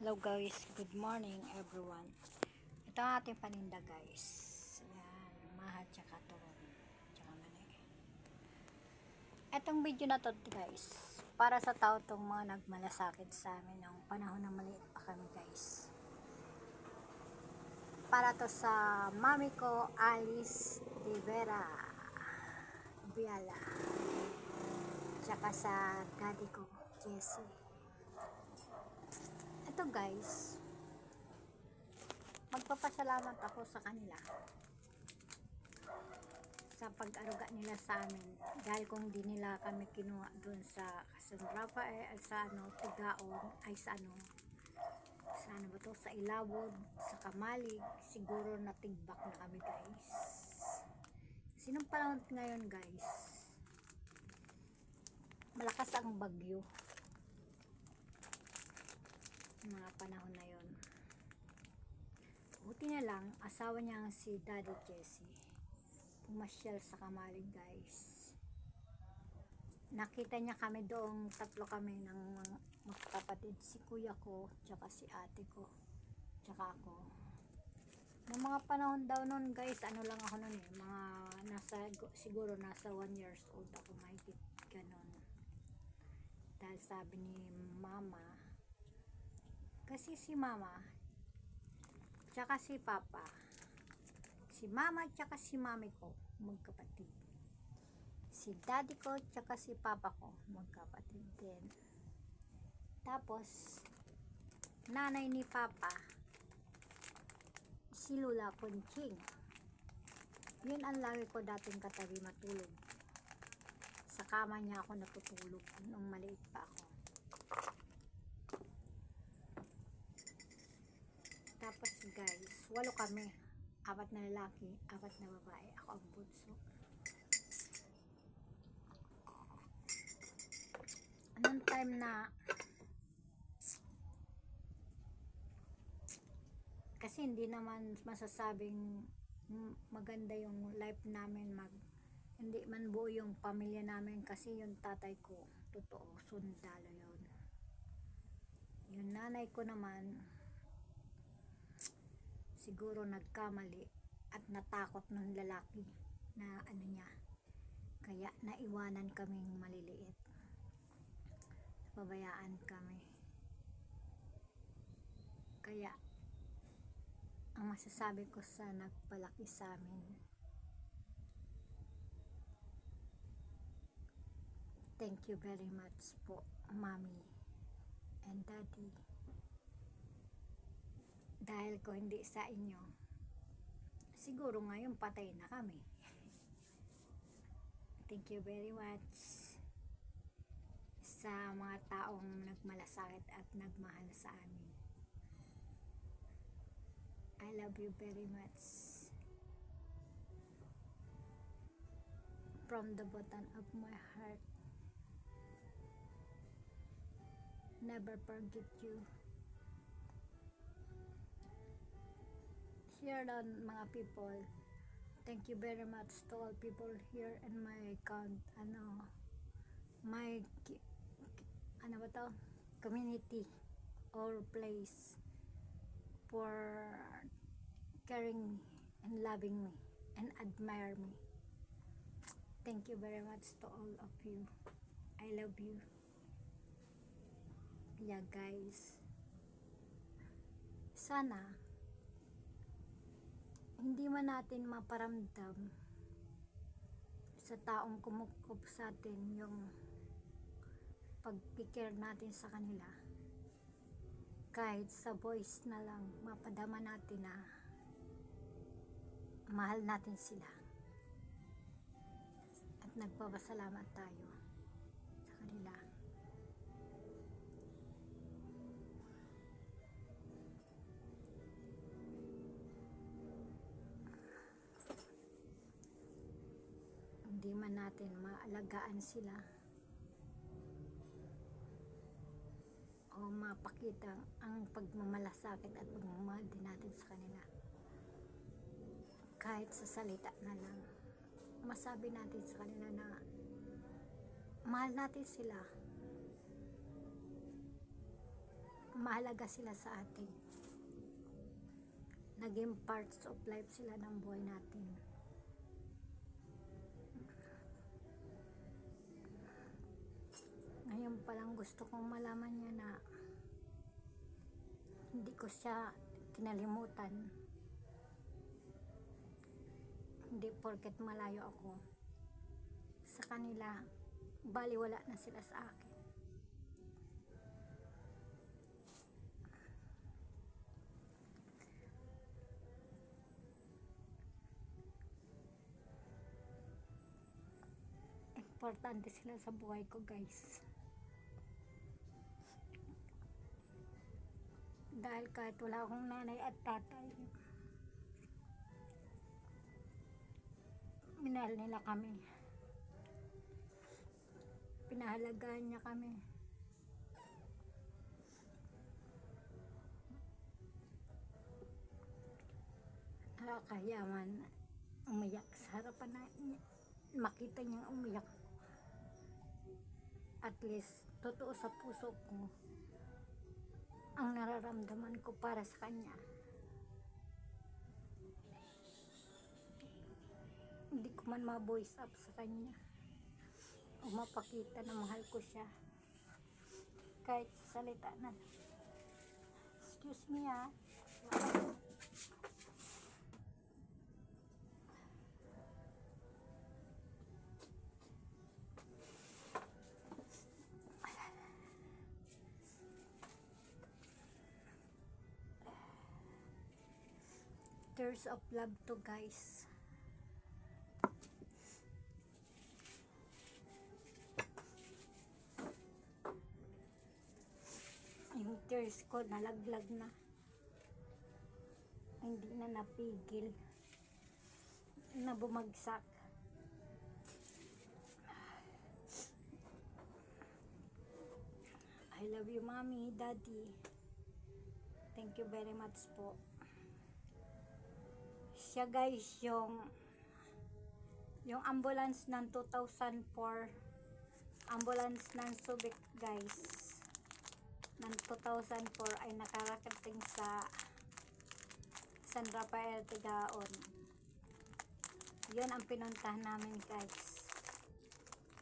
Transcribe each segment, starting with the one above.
Hello guys, good morning everyone. Ito ang ating paninda guys. Ayan, mahal tsaka turon. Tsaka mani. Itong video na to guys, para sa tao tong mga nagmalasakit sa amin ng panahon na maliit pa kami guys. Para to sa mami ko, Alice de Vera Biala. Tsaka sa daddy ko, Jesse. Ito guys, magpapasalamat ako sa kanila sa pag-aruga nila sa amin, dahil kung di nila kami kinuha dun sa San Rafael sa Tigaon ay sa ba to, sa Ilawod, sa Kamalig, siguro natigbak na kami guys. Sinong panahon ngayon guys, malakas ang bagyo mga panahon na yon. Buti na lang asawa niya ang si Daddy Jesse pumasyal sa Kamalig guys. Nakita niya kami doong tatlo kami ng magkapatid, si kuya ko tsaka si ate ko tsaka ako. Noong mga panahon daw nun guys, ano lang ako nun mga siguro nasa 1 years old ako, mahigit ganon. Dahil sabi ni mama, kasi si mama tsaka si papa, si mama tsaka si mami ko magkapatid, si daddy ko tsaka si papa ko magkapatid din. Tapos nanay ni papa si Lula Conching, yun ang lagi ko dating katabi matulog. Sa kama niya ako natutulog nung maliit pa ako. Tapos guys, 8 kami, 4 na lalaki, 4 na babae, ako ang bunso. Anong time na kasi hindi naman masasabing maganda yung life namin, hindi man buo yung pamilya namin, kasi yung tatay ko totoo sundalo yun. Yung nanay ko naman siguro nagkamali at natakot nung lalaki na niya, kaya naiwanan kaming maliliit, pabayaan kami. Kaya ang masasabi ko sa nagpalaki sa amin, thank you very much po mommy and daddy, dahil ko hindi sa inyo siguro ngayon patay na kami. Thank you very much sa mga taong nagmalasakit at nagmahal sa amin. I love you very much from the bottom of my heart. Never forget you. Here on mga people, thank you very much to all people here in my my community or place, for caring me and loving me and admire me. Thank you very much to all of you. I love you. Yeah guys, sana hindi man natin maparamdam sa taong kumukup sa atin yung pag-care natin sa kanila, kahit sa voice na lang mapadama natin na mahal natin sila at nagpapasalamat tayo sa kanila. Hindi man natin maalagaan sila o mapakita ang pagmamalasakit at pagmamahal din natin sa kanila, kahit sa salita na lang masabi natin sa kanila na mahal natin sila, mahalaga sila sa atin. Naging parts of life sila ng buhay natin. Ngayon pa lang gusto kong malaman niya na hindi ko siya kinalimutan. Hindi porket malayo ako sa kanila, baliwala na sila sa akin. Importante sila sa buhay ko, guys. Dahil kahit wala akong nanay at tatay, minahal nila kami. Pinahalagaan niya kami. Nakakahiyaman umiyak sa harapan na makita niyang umiyak. At least, totoo sa puso ko ang nararamdaman ko para sa kanya. Hindi ko man ma-voice up sa kanya o mapakita na mahal ko siya kahit salita na. Excuse me ah. Tears of love to, guys. Yung tears ko nalaglag na, hindi na napigil, na bumagsak. I love you, mommy, daddy. Thank you very much po. Siya, guys, yung ambulance ng 2004, ambulance ng Subic, guys, ng 2004 ay nakarating sa San Rafael, Tigaon. Yun ang pinuntahan namin, guys,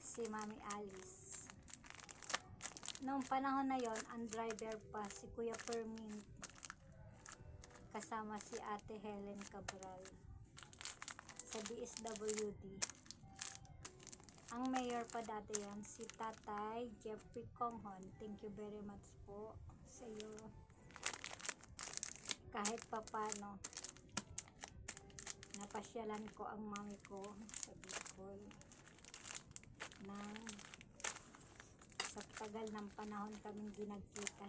si Mami Alice. Noong panahon na yon, ang driver pa si Kuya Fermin, kasama si Ate Helen Cabral sa DSWD. Ang mayor pa dati yan, si Tatay Jeffrey Conghon. Thank you very much po sa iyo. Kahit papano, napasyalan ko ang mami ko sa Bicol nang sa tagal ng panahon kaming ginagkita.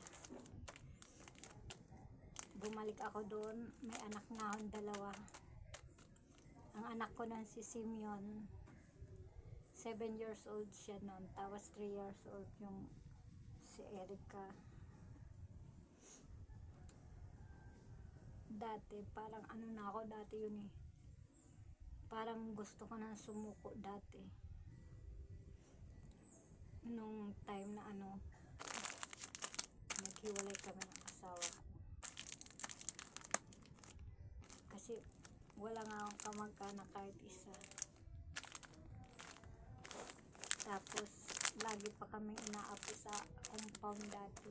Bumalik ako doon, may anak na akong dalawa. Ang anak ko nun si Simeon, 7 years old siya noon, tapos 3 years old yung si Erica. Dati, parang ano na ako dati yun eh. Parang gusto ko na sumuko dati. Nung time na naghiwalay kami ng asawa ko. Kasi wala nga akong kamag-anak kahit isa. Tapos lagi pa kami inaapi sa compound dati.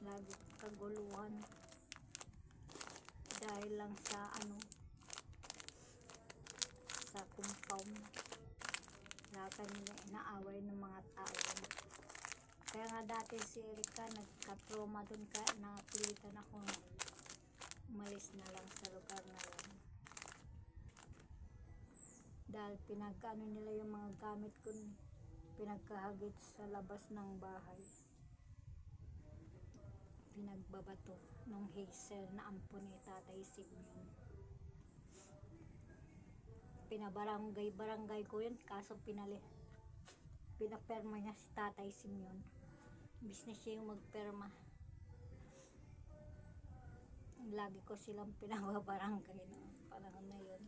Lagi kaguluhan. Dahil lang sa sa compound. Lagi nila inaaway ng mga tao. Kaya nga dati si Erica nagka-trauma dun, ka napilitan ako umalis na lang sa lugar na lang. Dahil pinagkano nila yung mga gamit ko, pinagkahagit sa labas ng bahay. Pinagbabato nung Hazel na ampon ni Tatay Simeon. Pinabarangay ko yun, kaso pinaperma niya si Tatay Simeon. Business siya yung magperma. Lagi ko silang pinababarangay no panahon na yun.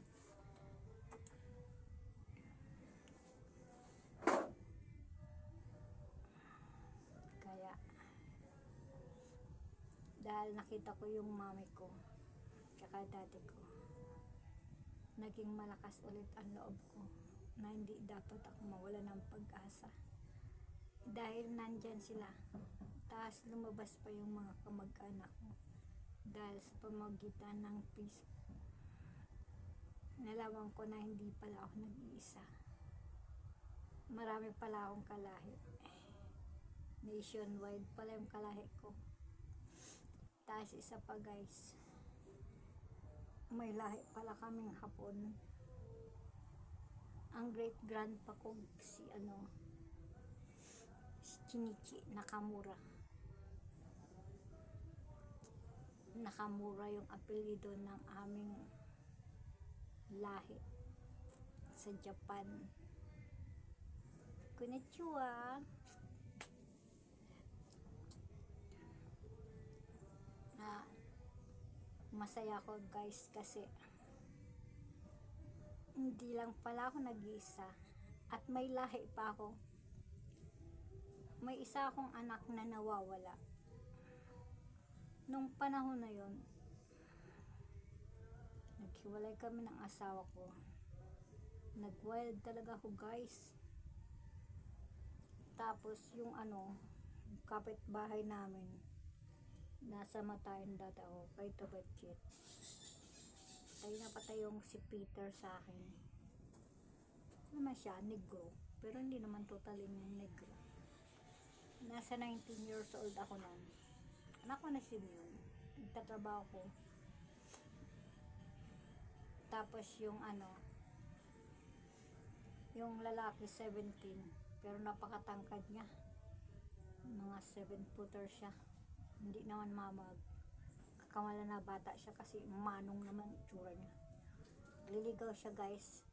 Kaya dahil nakita ko yung mami ko tsaka daddy ko. Naging malakas ulit ang loob ko na hindi dapat ako mawala ng pag-asa dahil nandyan sila. Taas lumabas pa yung mga kamag-anak ko dahil sa pamagitan ng Facebook. Nalaman ko na hindi pala ako nag-iisa. Marami pala akong kalahi. Nationwide pala yung kalahi ko. Tapos isa pa guys, may lahi pala kaming Hapon. Ang great grandpa ko si Shinichi Nakamura. Nakamura yung apelyido ng aming lahi sa Japan. Konnichiwa. Masaya ako guys kasi hindi lang pala ako nag-iisa at may lahi pa ako. May isa akong anak na nawawala. Nung panahon na yon, naghiwalay kami ng asawa ko. Nag-wild talaga ako guys. Tapos yung kapitbahay namin, nasa Matayin Datao kay Tabadjit. Tayo na patay yung si Peter sa akin. Naman siya, negro. Pero hindi naman totally negro. Nasa 19 years old ako nun. Anak ko na si Mion. Nagtatrabaho ko. Tapos yung yung lalaki 17. Pero napakatangkad niya. Mga 7-footer siya. Hindi naman mamag. Kakamala na bata siya kasi manong naman itsura niya. Liligaw siya guys.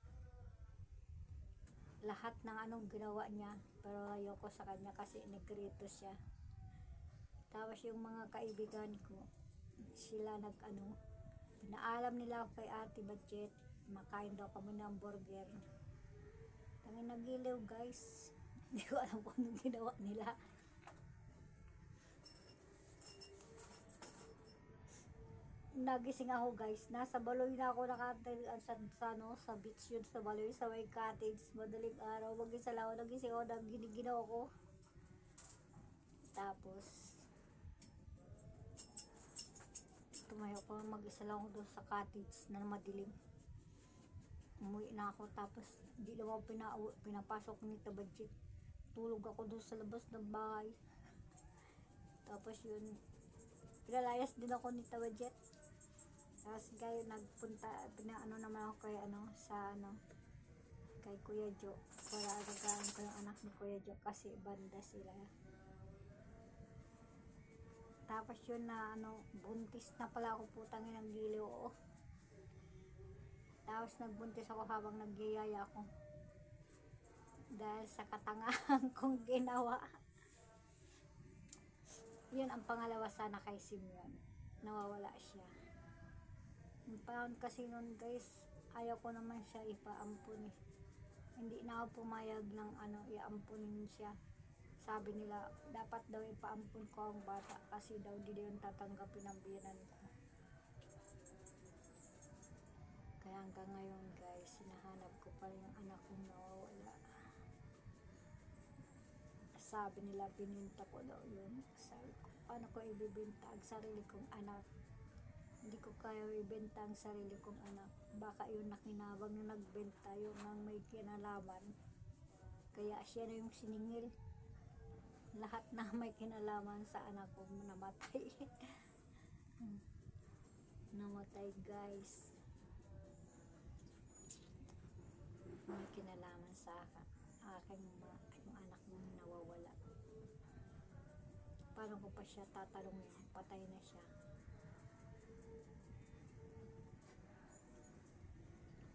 Lahat ng ginawa niya, pero ayoko sa kanya kasi negrito siya. Tapos yung mga kaibigan ko, sila pinaalam nila ako kay Ate Budget, makain daw kami ng burger. Tangin nagiliw guys. Hindi ko alam kung anong ginawa nila. Nagising ako guys, nasa Baloy na ako sa beach yun sa Baloy, sa may cottage, madaling araw, mag-isa lang ako, nagising ako, giniginaw ako. Tapos tumayo ko, mag-isa lang ako doon sa cottage na madilim. Umuwi na ako, tapos hindi lang ako pinapasok ni Tabadjit. Tulog ako doon sa labas ng bahay. Tapos yun, pinalayas din ako ni Tabadjit. Tapos guys, pinaano naman ako kay kay Kuya Jo. Para agagaan ko yung anak ni Kuya Jo kasi banda sila. Tapos yun na buntis na pala ako, putang inang giliw. Tapos nagbuntis ako habang nagyayaya ako. Dahil sa katangahan kong ginawa. Yun ang pangalawa sana kay Simeon. Nawawala siya. Yung panahon kasi nun guys, ayaw ko naman siya ipaampun. Hindi na ako pumayag ng iampunin siya. Sabi nila, dapat daw ipaampun ko ang bata kasi daw di yun tatanggapin ang biyanan ko. Kaya hanggang ngayon guys, hinahanap ko pa rin yung anak kong nawawala. Sabi nila, bininta ko daw yun. Sabi ko, paano ko ibibinta ang sarili kong anak? Hindi ko kaya ibenta ang sarili kong anak. Baka yun nakinabang na nagbenta, yung nang may kinalaman. Kaya siya na yung siningil. Lahat na may kinalaman sa anak ko namatay. Namatay guys. May kinalaman sa aking yung anak mong nawawala. Paano ko pa siya tatanungin? Patay na siya.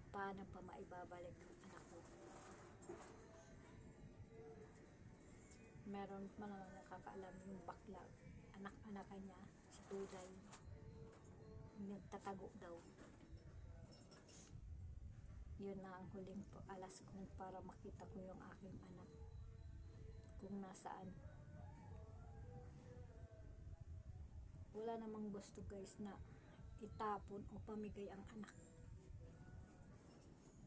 Paano pa maibabalik ang anak ko? Meron man naman nakakaalam yung bakla, anak-anakan niya, si Tulay, nagtatago daw. Yun na ang huling alas ko para makita ko yung aking anak kung nasaan. wala namang gusto guys na itapon o pamigay ang anak.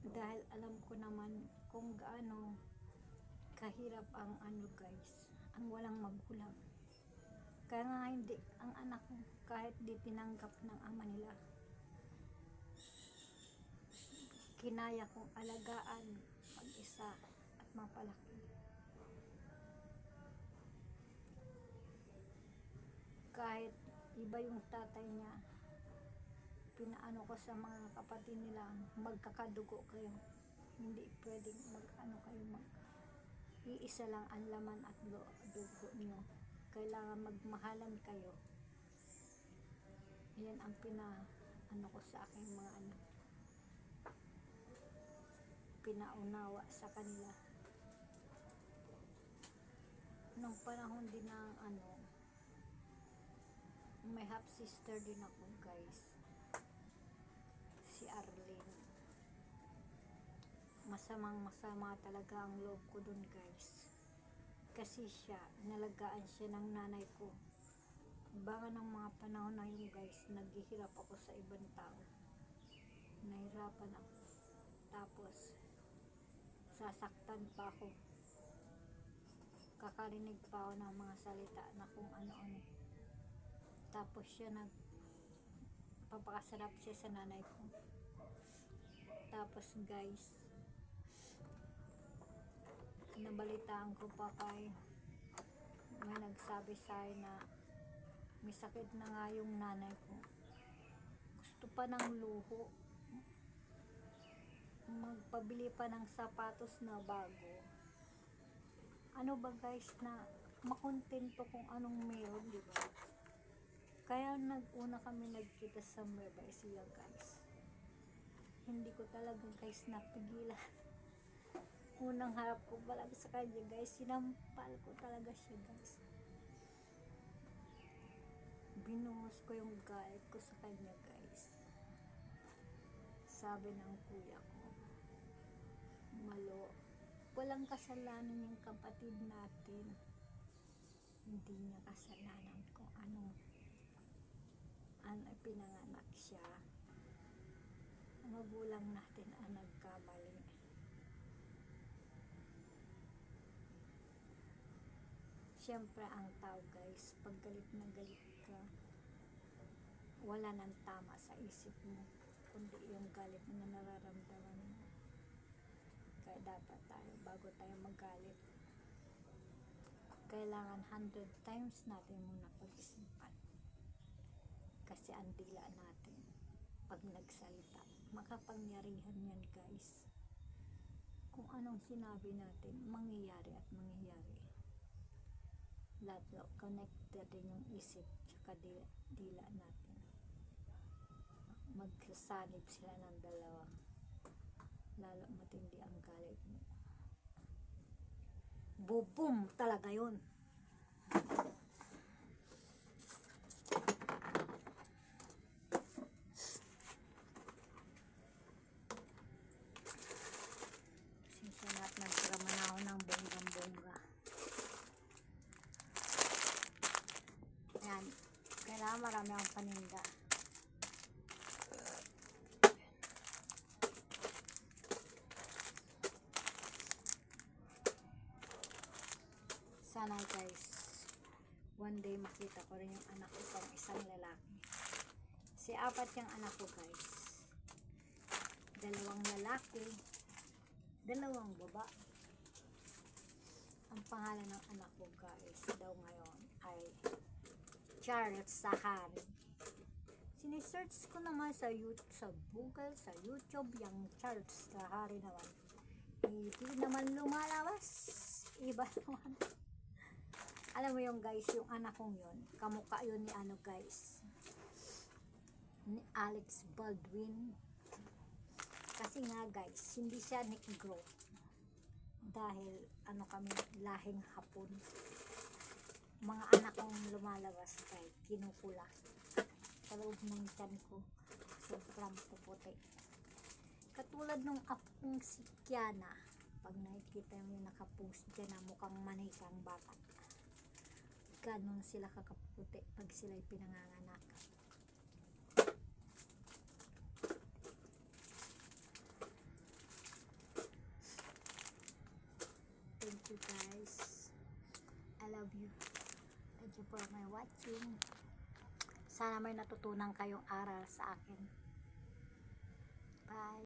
Dahil alam ko naman kung gaano kahirap ang ano guys, ang walang magulang. Kaya nga hindi, ang anak kahit di tinanggap ng ama nila, kinaya kong alagaan mag-isa at mapalaki. Kahit iba yung tatay niya, pinaano ko sa mga kapatid nila, magkakadugo kayo. Hindi pwedeng mag-ano kayo, iisa lang ang laman at dugo niyo. Kailangan magmahalan kayo. Yan ang ano ko sa aking mga anak. Pinaunawa sa kanila. Nung panahon din ng may half sister din ako guys, si Arlene. Masama talaga ang loob ko dun guys, kasi nalagaan siya ng nanay ko. Baka ng mga panahon na yun guys, naghihirap ako sa ibang tao, nahirapan ako, tapos sasaktan pa ako, kakarinig pa ako ng mga salita na kung ano-ano. Tapos papakasarap siya sa nanay ko. Tapos guys, nabalitaan ko pa may nagsabi sa akin na may sakit na nga yung nanay ko. Gusto pa ng luho, magpabili pa ng sapatos na bago. Ano ba guys, na makontento kung anong meron, di ba? Kaya una kami nagkita sa Nueva Ecija guys. Hindi ko talaga guys napigilan. Unang harap ko pala sa kanya guys, sinampal ko talaga siya guys. Binuhos ko yung galit ko sa kanya guys. Sabi ng kuya ko, Malo, walang kasalanan yung kapatid natin. Hindi niya kasalanan kung ano pinanganak siya. Ang magulang natin ang nagkamali. Siyempre ang tao guys, pag galit na galit ka, wala nang tama sa isip mo, kundi yung galit na nararamdaman mo. Kaya dapat tayo, bago tayo magalit, kailangan 100 times natin muna pag-isipan. Kasi ang dila natin, pag nagsalita, makapangyarihan yan guys. Kung anong sinabi natin, mangyayari at mangyayari. Lalo connected din yung isip tsaka dila natin. Magsasanib sila ng dalawa. Lalo matindi ang galit mo. Bubum talaga yun. Sinsanat nagdrama na ako ng bonggang-bongga. Ayan, kailangan marami akong paninda. Sana guys, one day makita ko rin yung anak ko pang isang lalaki. Si apat yung anak ko guys. 2 lalaki, 2 baba. Ang pangalan ng anak ko guys daw ngayon ay Charles Sahari. Sinisearch ko naman sa Google, sa YouTube, yung Charles Sahari naman. Hindi naman lumalabas. Iba naman. Alam mo yung guys, yung anak kong yun, kamukha yun ni guys, ni Alex Baldwin. Kasi nga guys, hindi siya negro. Dahil kami, lahing Hapon. Mga anak kong lumalabas kay kinukula. Sa loob ng tiyan ko, sobrang puputi. Katulad nung apong si Kiana, pag nakikita mo yung nakapost dyan na mukhang manikang bata. ganun sila kakaputi pag sila'y pinanganganak. Thank you guys. I love you. Thank you for my watching. Sana may natutunan kayong aral sa akin. Bye.